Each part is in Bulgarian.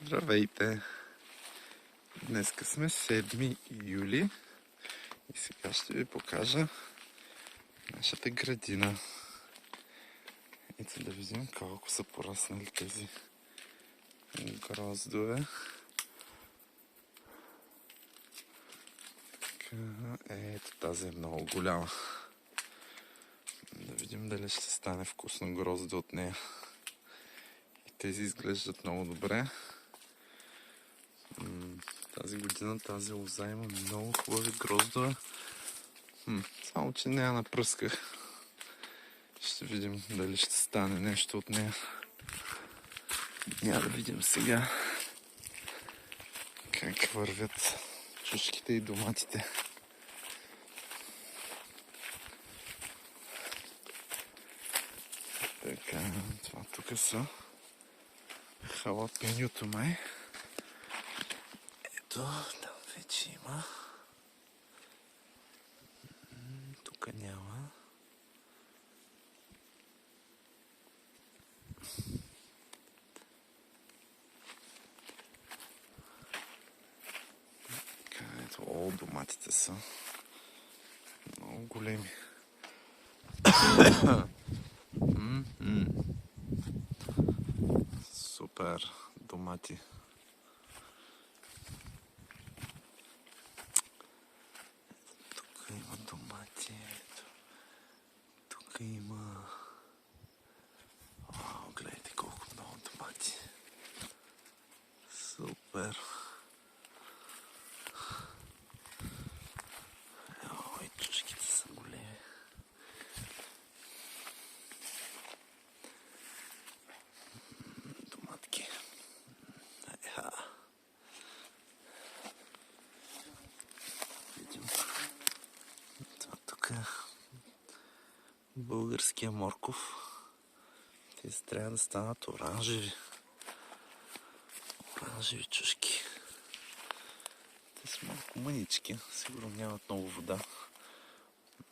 Здравейте! Днеска сме 7 юли и сега ще ви покажа нашата градина. Ето да видим колко са пораснали тези гроздове. Ето тази е много голяма. Да видим дали ще стане вкусно грозде от нея. И тези изглеждат много добре. Тази година тази лоза има много хубави гроздове. Само че не я напръсках. Ще видим дали ще стане нещо от нея. Я да видим сега как вървят чушките и доматите. Така, това тук са халапеньото май. Ето, там вече има. Тук няма. Така, ето, доматите са много големи. Супер домати. Тук има домати. Тук има... Вау, гледайте колко много домати. Супер. Ой, чушките са големи. Доматки. Видим. Това тук е българския морков. Тези трябва да станат оранжеви. Оранжеви чушки. Те са малко мънички. Сигурно нямат много вода.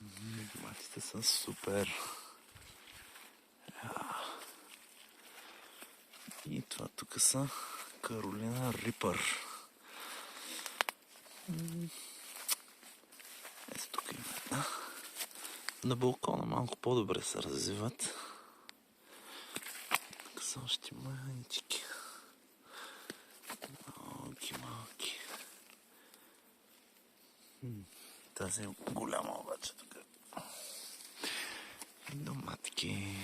Доматите са супер. И това тук са Каролина Рипър. Ето тук има една. На балкона малко по-добре се развиват. Тук са още мънички. Малки. Тази е голяма обаче тук. Доматки.